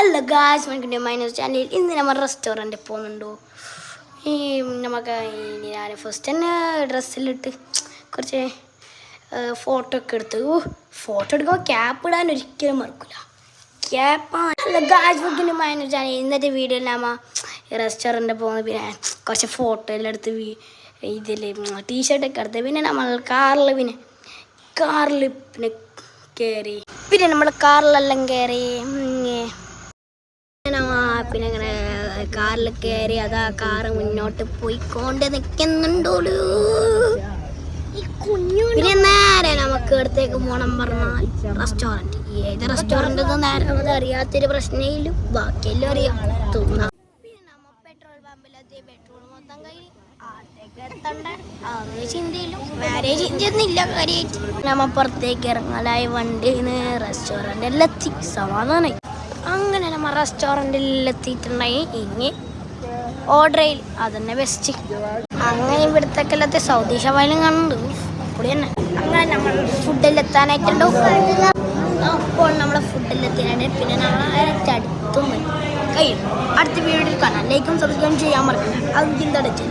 Hello guys, welcome to my news channel. ഇന്ന് നമ്മൾ റെസ്റ്റോറൻറ്റിൽ പോകുന്നുണ്ടോ? നമുക്ക് ഞാൻ ഫസ്റ്റ് തന്നെ ഡ്രസ്സിലിട്ട് കുറച്ച് ഫോട്ടോ ഒക്കെ എടുത്ത് ഫോട്ടോ എടുക്കുമ്പോൾ ക്യാപ്പ് ഇടാൻ ഒരിക്കലും മറക്കില്ല. ക്യാപ്പാണ്. Hello guys, welcome to my news channel. ഇന്നത്തെ വീഡിയോയിൽ നമ്മൾ റെസ്റ്റോറൻറ്റിൽ പോകുന്നത്, പിന്നെ കുറച്ച് ഫോട്ടോ എല്ലാം എടുത്ത് ഇതിൽ ടീഷർട്ടൊക്കെ എടുത്ത് പിന്നെ നമ്മൾ കാറിൽ കയറി. പിന്നെ നമ്മൾ കാറിലെല്ലാം കയറി പിന്നെ അങ്ങനെ കാറിൽ കയറി. അതാ കാറ് മുന്നോട്ട് പോയിക്കൊണ്ട് നിൽക്കുന്നുണ്ടോളൂ. പിന്നെ നേരെ നമുക്ക് അടുത്തേക്ക് പോകണം പറഞ്ഞാൽ റെസ്റ്റോറൻറ്റ്. ഏത് റെസ്റ്റോറൻറ്റ് നേരെ അത് അറിയാത്തൊരു പ്രശ്നമില്ല, ബാക്കിയെല്ലാം അറിയാം തോന്നാം. പിന്നെ നമ്മൾ പെട്രോൾ പമ്പിലെത്തി. പെട്രോൾ മൊത്തം കഴിഞ്ഞ് ആടത്തേക്ക് എത്തണ്ടേ അതൊന്നും ചിന്തയിലും വേറെ ചിന്തയൊന്നുമില്ല കാര്യമായിട്ട്. നമ്മൾ പുറത്തേക്ക് ഇറങ്ങലായി വണ്ടിയിൽ നിന്ന് റെസ്റ്റോറൻറ്റിലെത്തി. സമാധാനമായി. അങ്ങനെ നമ്മൾ റെസ്റ്റോറൻറ്റിലെത്തിയിട്ടുണ്ടായി. ഇനി ഓർഡർ ചെയ്യൽ അതന്നെ ബെസ്റ്റ്. അങ്ങനെ ഇവിടുത്തെ എല്ലാത്തെ സൗദി ഷവായിലും കാണുന്നുണ്ട് കൂടി തന്നെ. അങ്ങനെ നമ്മൾ ഫുഡിലെത്താനായിട്ടുണ്ടോ? അപ്പോൾ നമ്മളെ ഫുഡിലെത്തിയാണ്. പിന്നെ അടുത്തൊന്നും കഴിയും. അടുത്ത വീഡിയോയിൽ കാണാം. ലൈക്കും സബ്സ്ക്രൈബ് ചെയ്യാൻ മറക്കില്ല. അത് ചിന്തടച്ചു.